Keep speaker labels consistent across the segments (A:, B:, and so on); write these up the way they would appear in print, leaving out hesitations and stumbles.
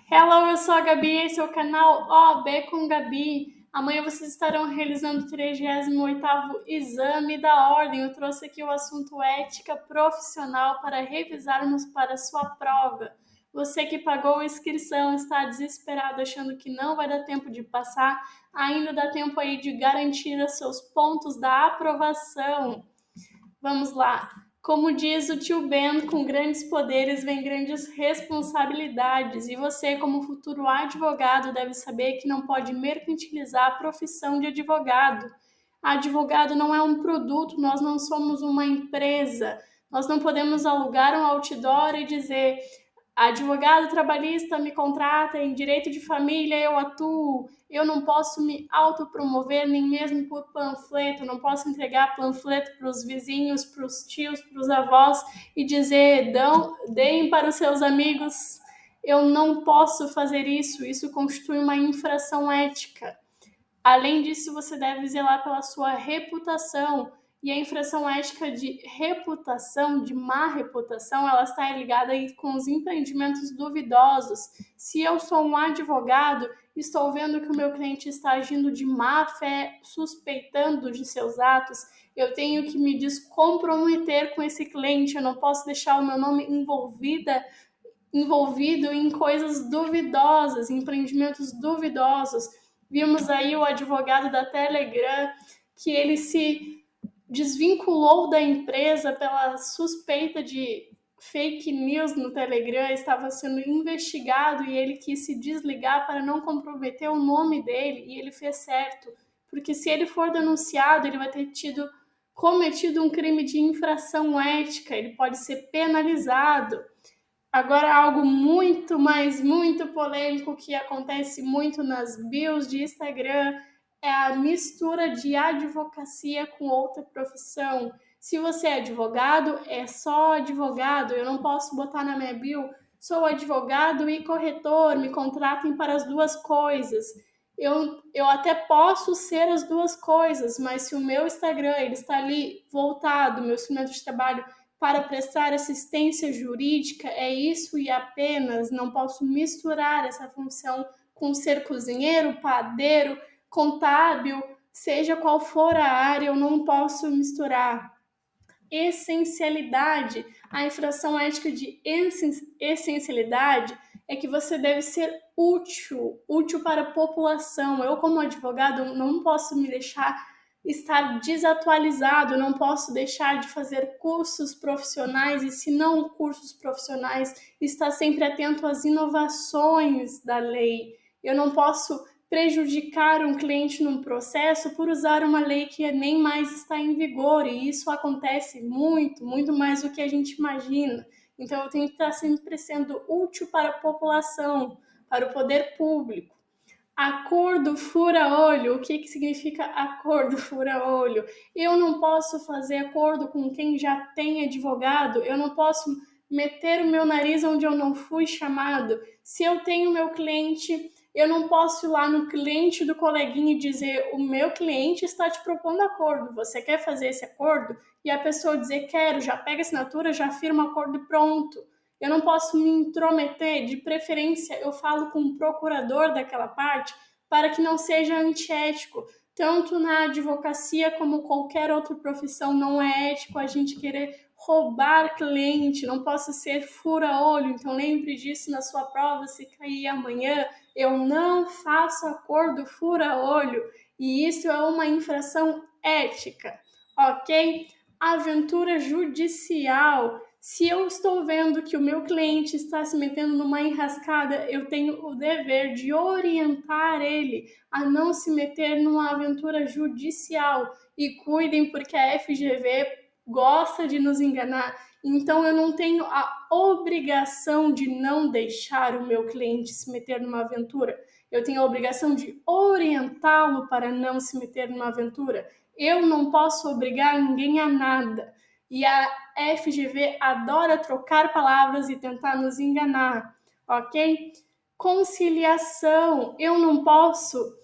A: Hello, eu sou a Gabi, esse é o canal OAB com Gabi. Amanhã vocês estarão realizando o 38º exame da ordem. Eu trouxe aqui o assunto ética profissional para revisarmos para a sua prova. Você que pagou a inscrição, está desesperado achando que não vai dar tempo de passar, ainda dá tempo aí de garantir os seus pontos da aprovação. Vamos lá. Como diz o tio Ben, com grandes poderes vem grandes responsabilidades. E você, como futuro advogado, deve saber que não pode mercantilizar a profissão de advogado. Advogado não é um produto, nós não somos uma empresa. Nós não podemos alugar um outdoor e dizer: advogado trabalhista me contrata, em direito de família eu atuo, eu não posso me autopromover nem mesmo por panfleto, não posso entregar panfleto para os vizinhos, para os tios, para os avós e dizer, deem para os seus amigos. Eu não posso fazer isso, isso constitui uma infração ética. Além disso, você deve zelar pela sua reputação. E a infração ética de reputação, de má reputação, ela está ligada aí com os empreendimentos duvidosos. Se eu sou um advogado, estou vendo que o meu cliente está agindo de má fé, suspeitando de seus atos, eu tenho que me descomprometer com esse cliente, eu não posso deixar o meu nome envolvido em coisas duvidosas, empreendimentos duvidosos. Vimos aí o advogado da Telegram, que ele se desvinculou da empresa pela suspeita de fake news no Telegram, estava sendo investigado e ele quis se desligar para não comprometer o nome dele, e ele fez certo, porque se ele for denunciado, ele vai ter cometido um crime de infração ética, ele pode ser penalizado. Agora, algo muito polêmico que acontece muito nas bios de Instagram é a mistura de advocacia com outra profissão. Se você é advogado, é só advogado. Eu não posso botar na minha bio, sou advogado e corretor, me contratem para as duas coisas. Eu até posso ser as duas coisas, mas se o meu Instagram ele está ali voltado, meu instrumento de trabalho, para prestar assistência jurídica, é isso e apenas, não posso misturar essa função com ser cozinheiro, padeiro, contábil, seja qual for a área, eu não posso misturar. Essencialidade, a infração ética de essencialidade é que você deve ser útil para a população. Eu, como advogado, não posso me deixar estar desatualizado, não posso deixar de fazer cursos profissionais e, se não cursos profissionais, estar sempre atento às inovações da lei. Eu não posso prejudicar um cliente num processo por usar uma lei que nem mais está em vigor, e isso acontece muito mais do que a gente imagina. Então eu tenho que estar sempre sendo útil para a população, para o poder público. Acordo fura-olho. O que significa acordo fura-olho? Eu não posso fazer acordo com quem já tem advogado, eu não posso meter o meu nariz onde eu não fui chamado. Se eu tenho meu cliente, eu não posso ir lá no cliente do coleguinha e dizer: o meu cliente está te propondo acordo, você quer fazer esse acordo? E a pessoa dizer: quero, já pega a assinatura, já firma o acordo e pronto. Eu não posso me intrometer, de preferência eu falo com o procurador daquela parte para que não seja antiético. Tanto na advocacia como qualquer outra profissão, não é ético a gente querer roubar cliente, não posso ser fura-olho. Então lembre disso na sua prova, se cair amanhã, eu não faço acordo fura-olho, e isso é uma infração ética, ok? Aventura judicial. Se eu estou vendo que o meu cliente está se metendo numa enrascada, eu tenho o dever de orientar ele a não se meter numa aventura judicial. E cuidem, porque a FGV gosta de nos enganar. Então eu não tenho a obrigação de não deixar o meu cliente se meter numa aventura. Eu tenho a obrigação de orientá-lo para não se meter numa aventura. Eu não posso obrigar ninguém a nada. E a FGV adora trocar palavras e tentar nos enganar, ok? Conciliação. Eu não posso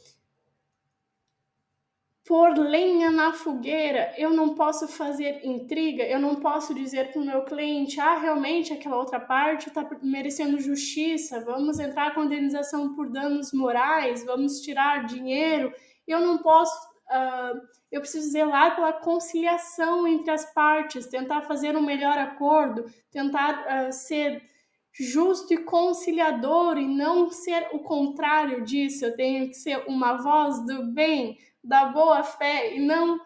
A: pôr lenha na fogueira, eu não posso fazer intriga, eu não posso dizer para o meu cliente, realmente aquela outra parte está merecendo justiça, vamos entrar com indenização por danos morais, vamos tirar dinheiro. Eu não posso, eu preciso zelar pela conciliação entre as partes, tentar fazer um melhor acordo, tentar ser justo e conciliador e não ser o contrário disso. Eu tenho que ser uma voz do bem, da boa fé e não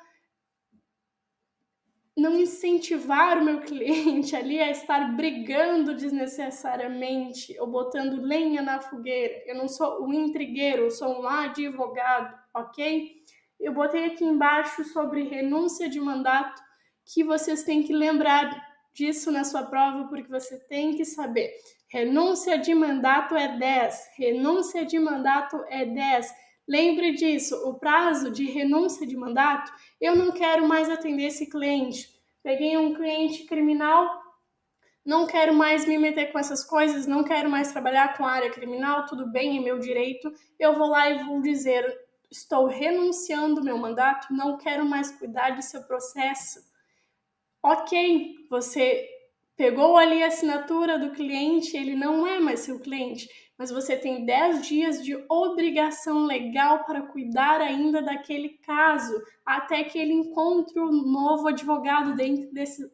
A: incentivar o meu cliente ali a estar brigando desnecessariamente ou botando lenha na fogueira. Eu não sou um intrigueiro, eu sou um advogado, ok? Eu botei aqui embaixo sobre renúncia de mandato, que vocês têm que lembrar disso na sua prova, porque você tem que saber. Renúncia de mandato é 10, renúncia de mandato é 10. Lembre disso, o prazo de renúncia de mandato, eu não quero mais atender esse cliente. Peguei um cliente criminal, não quero mais me meter com essas coisas, não quero mais trabalhar com a área criminal, tudo bem, é meu direito. Eu vou lá e vou dizer, estou renunciando ao meu mandato, não quero mais cuidar do seu processo. Ok, você pegou ali a assinatura do cliente, ele não é mais seu cliente, mas você tem 10 dias de obrigação legal para cuidar ainda daquele caso, até que ele encontre um novo advogado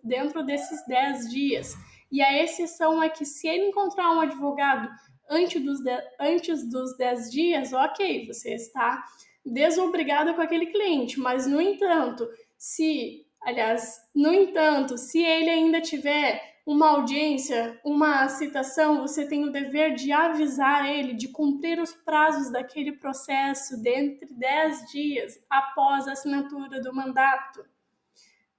A: dentro desses 10 dias. E a exceção é que se ele encontrar um advogado antes dos 10 dias, ok, você está desobrigado com aquele cliente, mas no entanto, se ele ainda tiver uma audiência, uma citação, você tem o dever de avisar ele, de cumprir os prazos daquele processo dentro de 10 dias após a assinatura do mandato.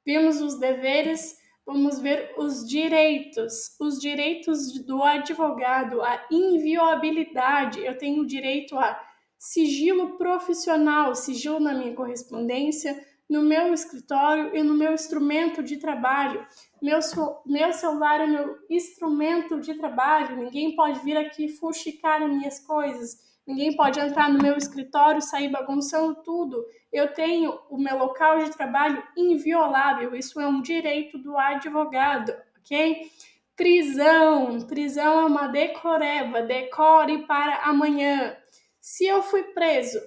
A: Vimos os deveres, vamos ver os direitos. Os direitos do advogado, a inviolabilidade. Eu tenho direito a sigilo profissional, sigilo na minha correspondência, no meu escritório e no meu instrumento de trabalho. Meu celular é meu instrumento de trabalho, ninguém pode vir aqui fuxicar as minhas coisas, ninguém pode entrar no meu escritório e sair bagunçando tudo. Eu tenho o meu local de trabalho inviolável, isso é um direito do advogado, ok? Prisão é uma decoreba, decore para amanhã. Se eu fui preso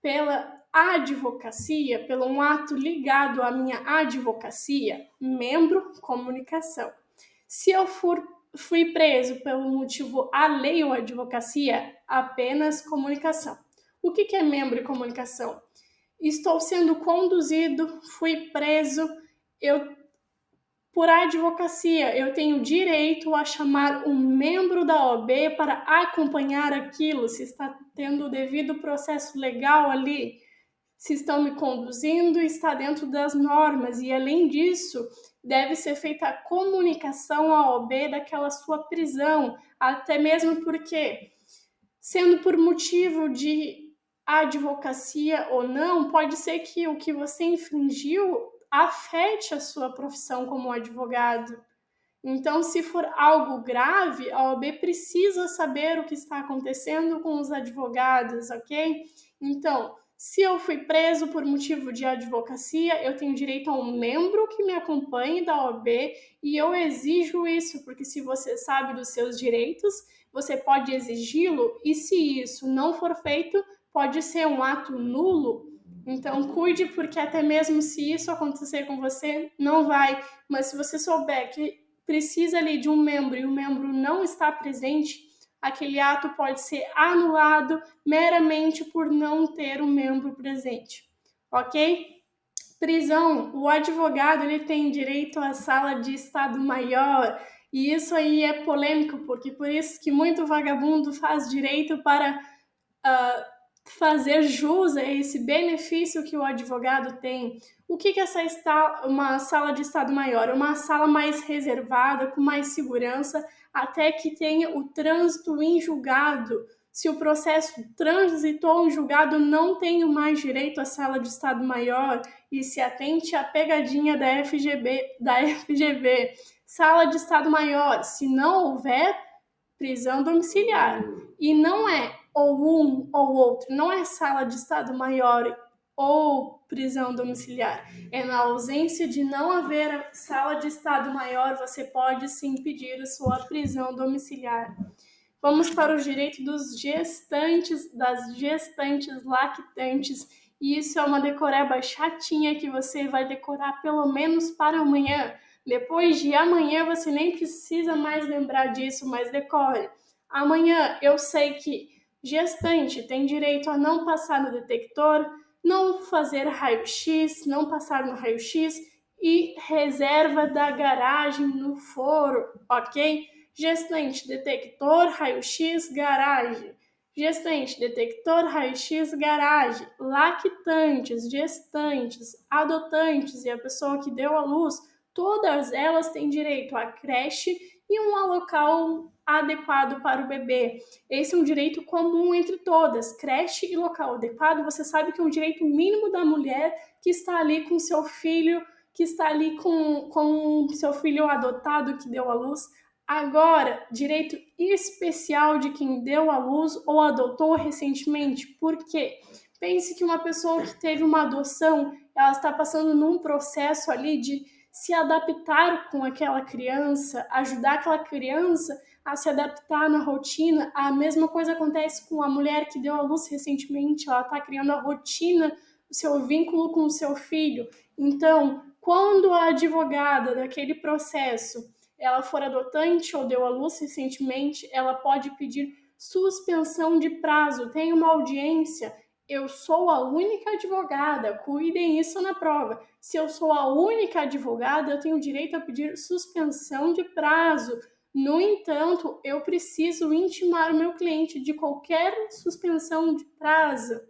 A: pela advocacia, pelo um ato ligado à minha advocacia, membro, comunicação. Se eu fui preso pelo motivo alheio à advocacia, apenas comunicação. O que é membro e comunicação? Estou sendo conduzido, fui preso, por advocacia, eu tenho direito a chamar um membro da OAB para acompanhar aquilo, se está tendo o devido processo legal ali, se estão me conduzindo, está dentro das normas. E, além disso, deve ser feita a comunicação à OAB daquela sua prisão, até mesmo porque, sendo por motivo de advocacia ou não, pode ser que o que você infringiu afete a sua profissão como advogado. Então, se for algo grave, a OAB precisa saber o que está acontecendo com os advogados, ok? Então, se eu fui preso por motivo de advocacia, eu tenho direito a um membro que me acompanhe da OAB e eu exijo isso, porque se você sabe dos seus direitos, você pode exigi-lo e se isso não for feito, pode ser um ato nulo. Então, cuide, porque até mesmo se isso acontecer com você, não vai. Mas se você souber que precisa ali de um membro e o membro não está presente, aquele ato pode ser anulado meramente por não ter um membro presente, ok? Prisão, o advogado ele tem direito à sala de estado maior, e isso aí é polêmico, porque por isso que muito vagabundo faz direito para fazer jus a esse benefício que o advogado tem. O que é uma sala de estado maior? É uma sala mais reservada, com mais segurança, até que tenha o trânsito em julgado. Se o processo transitou em julgado, não tenho mais direito à sala de estado maior, e se atente à pegadinha da FGV. Sala de estado maior, se não houver prisão domiciliar. E não é ou um ou outro, não é sala de estado maior ou prisão domiciliar. É na ausência de não haver a sala de estado maior, você pode sim pedir a sua prisão domiciliar. Vamos para o direito dos gestantes, das gestantes lactantes. E isso é uma decoreba chatinha que você vai decorar pelo menos para amanhã. Depois de amanhã você nem precisa mais lembrar disso, mas decore. Amanhã eu sei que gestante tem direito a não passar no detector, não fazer raio-x, não passar no raio-x e reserva da garagem no foro, ok? Gestante, detector, raio-x, garagem. Gestante, detector, raio-x, garagem. Lactantes, gestantes, adotantes e a pessoa que deu à luz, todas elas têm direito à creche e um local adequado para o bebê. Esse é um direito comum entre todas. Creche e local adequado, você sabe que é um direito mínimo da mulher que está ali com seu filho, que está ali com seu filho adotado que deu à luz. Agora, direito especial de quem deu à luz ou adotou recentemente. Por quê? Pense que uma pessoa que teve uma adoção, ela está passando num processo ali de se adaptar com aquela criança, ajudar aquela criança a se adaptar na rotina. A mesma coisa acontece com a mulher que deu à luz recentemente, ela está criando a rotina, o seu vínculo com o seu filho. Então, quando a advogada daquele processo ela for adotante ou deu à luz recentemente, ela pode pedir suspensão de prazo. Tem uma audiência, eu sou a única advogada, cuidem isso na prova. Se eu sou a única advogada, eu tenho direito a pedir suspensão de prazo. No entanto, eu preciso intimar o meu cliente de qualquer suspensão de prazo,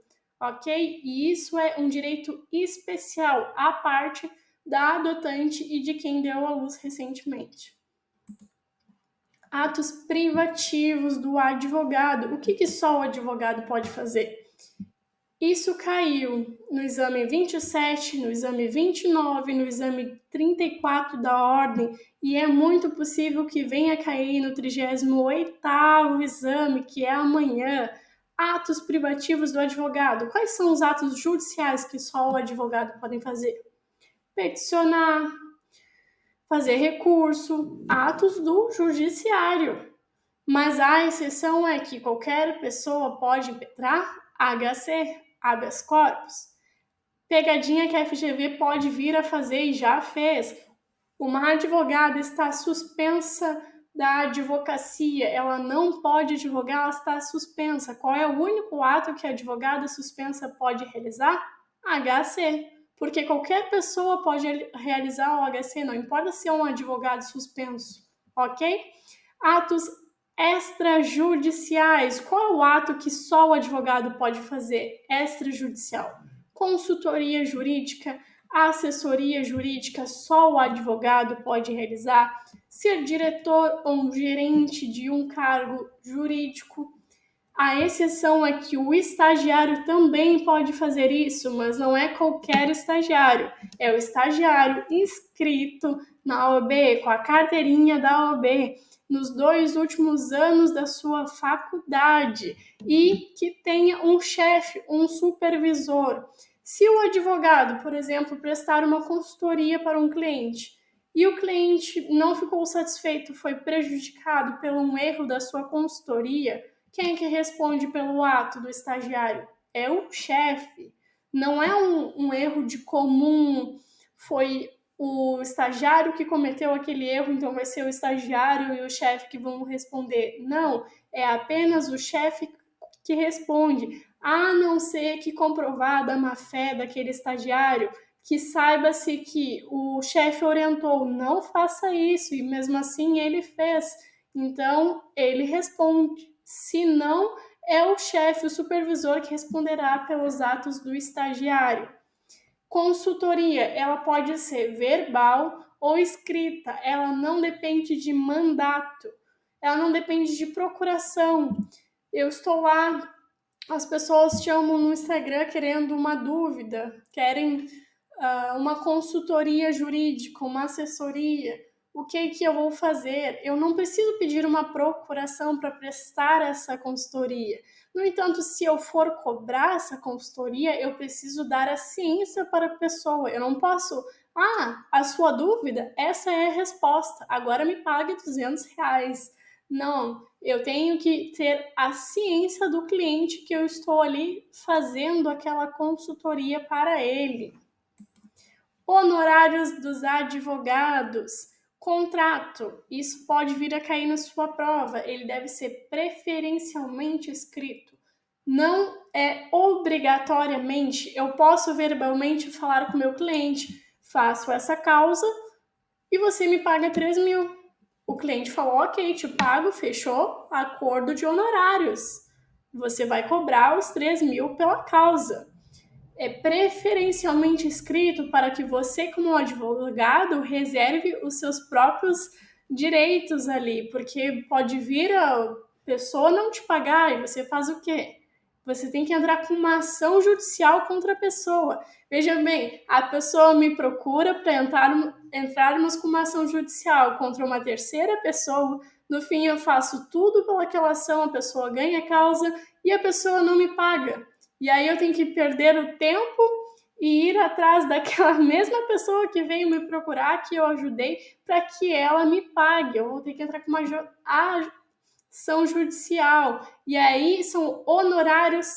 A: ok? E isso é um direito especial, à parte da adotante e de quem deu à luz recentemente. Atos privativos do advogado. O que só o advogado pode fazer? Isso caiu no exame 27, no exame 29, no exame 34 da ordem e é muito possível que venha cair no 38º exame, que é amanhã. Atos privativos do advogado. Quais são os atos judiciais que só o advogado pode fazer? Peticionar, fazer recurso, atos do judiciário. Mas a exceção é que qualquer pessoa pode impetrar HC, habeas corpus. Pegadinha que a FGV pode vir a fazer e já fez. Uma advogada está suspensa da advocacia, ela não pode advogar, ela está suspensa. Qual é o único ato que a advogada suspensa pode realizar? HC. Porque qualquer pessoa pode realizar o HC, não importa se é um advogado suspenso, ok? Atos extrajudiciais. Qual é o ato que só o advogado pode fazer? Extrajudicial. Consultoria jurídica, assessoria jurídica, só o advogado pode realizar. Ser diretor ou gerente de um cargo jurídico. A exceção é que o estagiário também pode fazer isso, mas não é qualquer estagiário. É o estagiário inscrito na OAB, com a carteirinha da OAB, nos 2 últimos anos da sua faculdade e que tenha um chefe, um supervisor. Se o advogado, por exemplo, prestar uma consultoria para um cliente e o cliente não ficou satisfeito, foi prejudicado por um erro da sua consultoria, quem é que responde pelo ato do estagiário? É o chefe. Não é um erro de comum, foi o estagiário que cometeu aquele erro, então vai ser o estagiário e o chefe que vão responder. Não, é apenas o chefe que responde, a não ser que comprovada a má-fé daquele estagiário, que saiba-se que o chefe orientou, não faça isso, e mesmo assim ele fez. Então, ele responde. Se não, é o chefe, o supervisor, que responderá pelos atos do estagiário. Consultoria, ela pode ser verbal ou escrita, ela não depende de mandato, ela não depende de procuração. Eu estou lá, as pessoas chamam no Instagram querendo uma dúvida, querem uma consultoria jurídica, uma assessoria. o que eu vou fazer? Eu não preciso pedir uma procuração para prestar essa consultoria. No entanto, se eu for cobrar essa consultoria, eu preciso dar a ciência para a pessoa. Eu não posso, a sua dúvida, essa é a resposta, agora me pague R$ 200. Não, eu tenho que ter a ciência do cliente que eu estou ali fazendo aquela consultoria para ele. Honorários dos advogados. Contrato. Isso pode vir a cair na sua prova. Ele deve ser preferencialmente escrito. Não é obrigatoriamente. Eu posso verbalmente falar com o meu cliente, faço essa causa e você me paga 3.000. O cliente falou, ok, te pago, fechou, acordo de honorários. Você vai cobrar os 3.000 pela causa. É preferencialmente escrito para que você, como advogado, reserve os seus próprios direitos ali, porque pode vir a pessoa não te pagar e você faz o quê? Você tem que entrar com uma ação judicial contra a pessoa. Veja bem, a pessoa me procura para entrarmos com uma ação judicial contra uma terceira pessoa. No fim, eu faço tudo pelaquela ação, a pessoa ganha a causa e a pessoa não me paga. E aí eu tenho que perder o tempo e ir atrás daquela mesma pessoa que veio me procurar, que eu ajudei, para que ela me pague. Eu vou ter que entrar com uma ação judicial. E aí são honorários,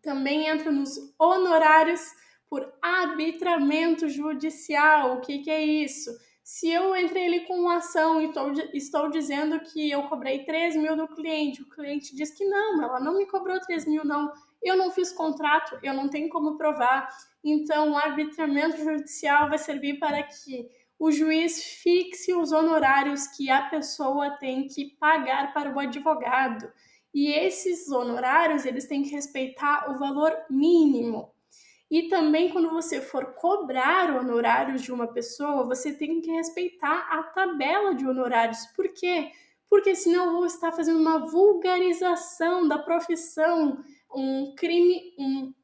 A: também entra nos honorários por arbitramento judicial. O que é isso? Se eu entrei ali com uma ação e estou dizendo que eu cobrei 3.000 do cliente, o cliente diz que não, ela não me cobrou 3.000, não. Eu não fiz contrato, eu não tenho como provar. Então, o arbitramento judicial vai servir para que o juiz fixe os honorários que a pessoa tem que pagar para o advogado. E esses honorários, eles têm que respeitar o valor mínimo. E também, quando você for cobrar honorários de uma pessoa, você tem que respeitar a tabela de honorários. Por quê? Porque senão eu vou estar fazendo uma vulgarização da profissão, um crime,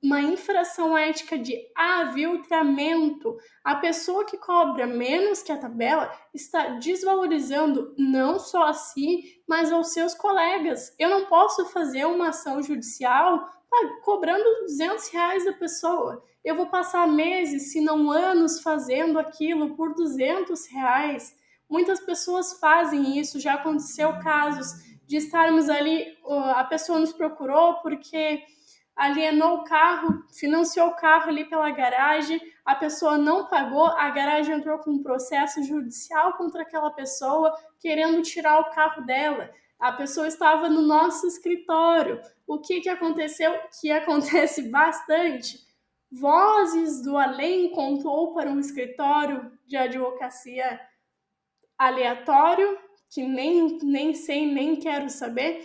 A: uma infração ética de aviltramento. A pessoa que cobra menos que a tabela está desvalorizando não só a si, mas aos seus colegas. Eu não posso fazer uma ação judicial cobrando R$ 200 da pessoa. Eu vou passar meses, se não anos, fazendo aquilo por R$ 200. Muitas pessoas fazem isso, já aconteceu casos de estarmos ali, a pessoa nos procurou porque alienou o carro, financiou o carro ali pela garagem, a pessoa não pagou, a garagem entrou com um processo judicial contra aquela pessoa, querendo tirar o carro dela. A pessoa estava no nosso escritório. O que aconteceu? Que acontece bastante. Vozes do além contou para um escritório de advocacia aleatório, que nem sei, nem quero saber.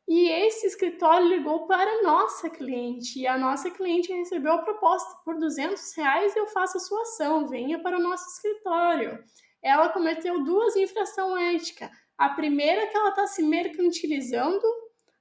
A: E esse escritório ligou para a nossa cliente, e a nossa cliente recebeu a proposta por R$ 200, eu faço a sua ação, venha para o nosso escritório. Ela cometeu 2 infrações éticas. A primeira é que ela está se mercantilizando,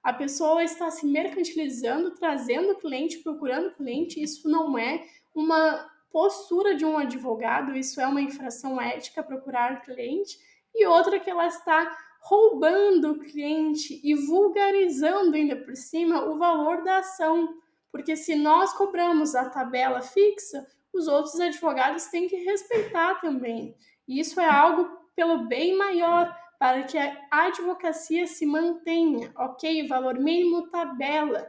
A: a pessoa está se mercantilizando, trazendo cliente, procurando cliente, isso não é uma postura de um advogado, isso é uma infração ética, procurar cliente. E outra que ela está roubando o cliente e vulgarizando ainda por cima o valor da ação. Porque se nós cobramos a tabela fixa, os outros advogados têm que respeitar também. E isso é algo pelo bem maior, para que a advocacia se mantenha, ok? Valor mínimo, tabela.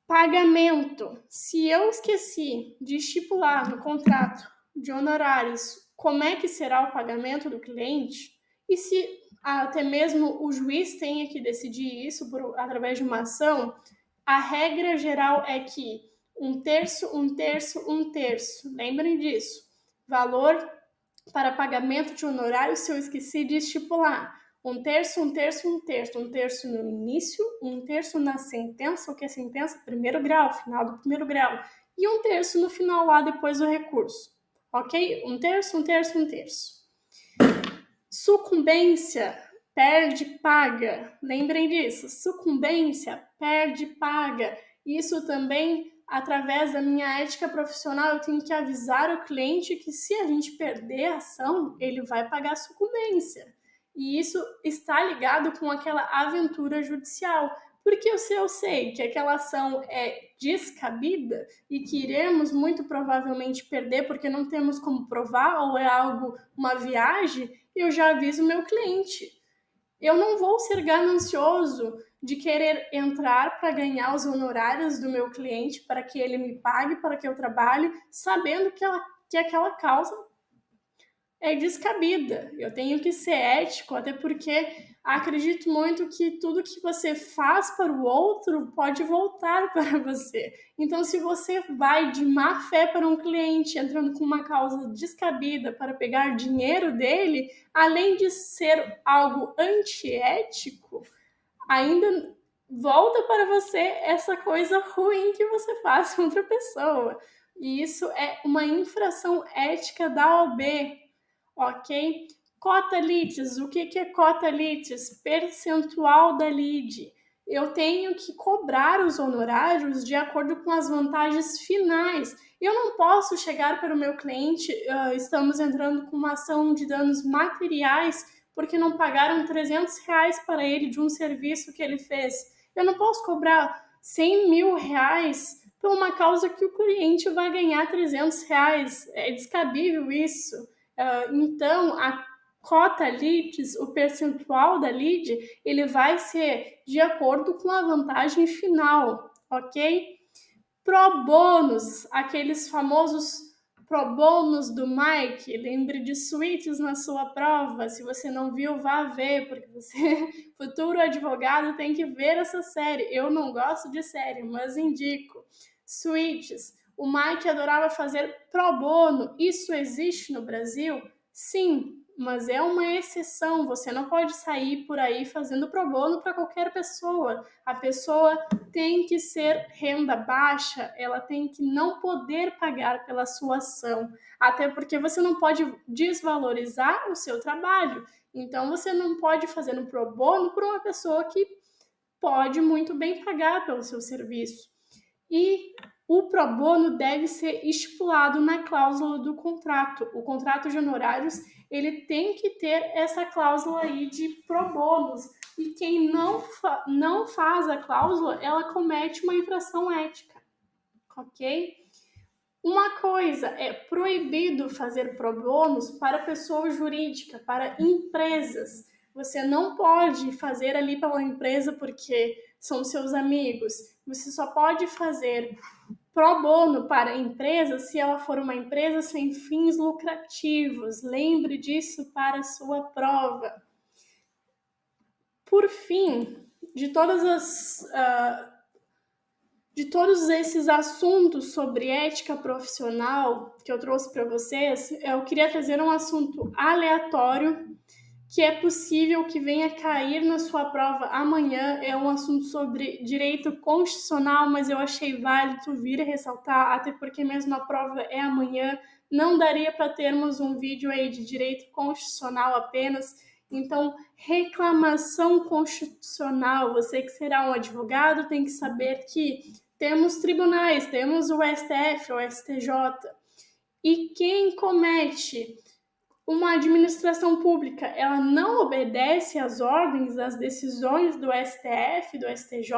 A: Pagamento. Se eu esqueci de estipular no contrato de honorários como é que será o pagamento do cliente, e se até mesmo o juiz tenha que decidir isso através de uma ação, a regra geral é que 1/3, 1/3, 1/3. Lembrem disso. Valor para pagamento de honorários se eu esqueci de estipular. 1/3, 1/3, 1/3. 1/3 no início, 1/3 na sentença, o que é sentença? Primeiro grau, final do primeiro grau. E 1/3 no final lá depois do recurso. Ok? 1/3, 1/3, 1/3. Sucumbência, perde, paga. Lembrem disso. Sucumbência, perde, paga. Isso também através da minha ética profissional, eu tenho que avisar o cliente que se a gente perder a ação, ele vai pagar a sucumbência. E isso está ligado com aquela aventura judicial. Porque se eu sei que aquela ação é descabida e que iremos muito provavelmente perder porque não temos como provar ou é algo, uma viagem, eu já aviso o meu cliente. Eu não vou ser ganancioso de querer entrar para ganhar os honorários do meu cliente, para que ele me pague, para que eu trabalhe, sabendo que aquela causa é descabida. Eu tenho que ser ético, até porque acredito muito que tudo que você faz para o outro pode voltar para você. Então, se você vai de má fé para um cliente, entrando com uma causa descabida para pegar dinheiro dele, além de ser algo antiético, ainda volta para você essa coisa ruim que você faz com outra pessoa. E isso é uma infração ética da OAB, ok? Cota litis, o que é cota litis? Percentual da lead. Eu tenho que cobrar os honorários de acordo com as vantagens finais. Eu não posso chegar para o meu cliente, estamos entrando com uma ação de danos materiais porque não pagaram R$300 para ele de um serviço que ele fez. Eu não posso cobrar R$100 mil por uma causa que o cliente vai ganhar R$300. É descabível isso. Então, a cota leads, o percentual da lead, ele vai ser de acordo com a vantagem final, ok? Pro bônus, aqueles famosos pro bônus do Mike, lembre de suítes na sua prova. Se você não viu, vá ver, porque você, futuro advogado, tem que ver essa série. Eu não gosto de série, mas indico. Suítes. O Mike adorava fazer pro bono. Isso existe no Brasil? Sim, mas é uma exceção. Você não pode sair por aí fazendo pro bono para qualquer pessoa. A pessoa tem que ser renda baixa, ela tem que não poder pagar pela sua ação. Até porque você não pode desvalorizar o seu trabalho. Então você não pode fazer um pro bono para uma pessoa que pode muito bem pagar pelo seu serviço. E o pro bono deve ser estipulado na cláusula do contrato. O contrato de honorários, ele tem que ter essa cláusula aí de pro bônus. E quem não faz a cláusula, ela comete uma infração ética, ok? Uma coisa, é proibido fazer pro bônus para pessoa jurídica, para empresas. Você não pode fazer ali pela empresa porque são seus amigos. Você só pode fazer pro bono para a empresa se ela for uma empresa sem fins lucrativos. Lembre disso para a sua prova. Por fim, de todos esses assuntos sobre ética profissional que eu trouxe para vocês, eu queria trazer um assunto aleatório que é possível que venha cair na sua prova amanhã. É um assunto sobre direito constitucional, mas eu achei válido vir a ressaltar, até porque mesmo a prova é amanhã, não daria para termos um vídeo aí de direito constitucional apenas. Então, reclamação constitucional, você que será um advogado tem que saber que temos tribunais, temos o STF, o STJ, e quem comete uma administração pública, ela não obedece às ordens, às decisões do STF, do STJ,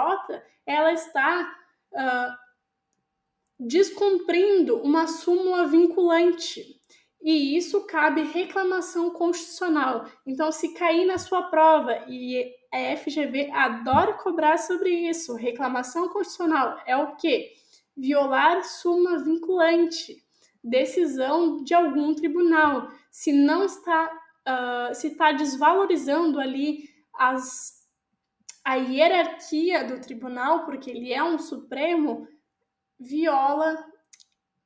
A: ela está descumprindo uma súmula vinculante. E isso cabe reclamação constitucional. Então, se cair na sua prova, e a FGV adora cobrar sobre isso, reclamação constitucional é o quê? Violar súmula vinculante, decisão de algum tribunal. Se não está, se está desvalorizando ali a hierarquia do tribunal, porque ele é um supremo, viola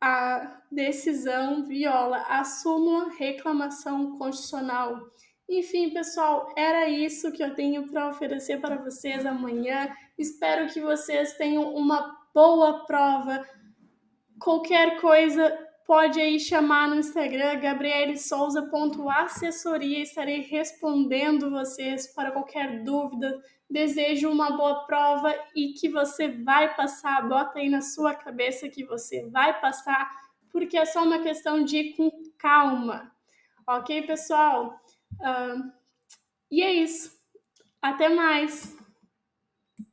A: a decisão, viola a súmula reclamação constitucional. Enfim, pessoal, era isso que eu tenho para oferecer para vocês amanhã. Espero que vocês tenham uma boa prova. Qualquer coisa, pode aí chamar no Instagram, gabrielesouza.assessoria, estarei respondendo vocês para qualquer dúvida. Desejo uma boa prova e que você vai passar, bota aí na sua cabeça que você vai passar, porque é só uma questão de ir com calma. Ok, pessoal? E é isso. Até mais!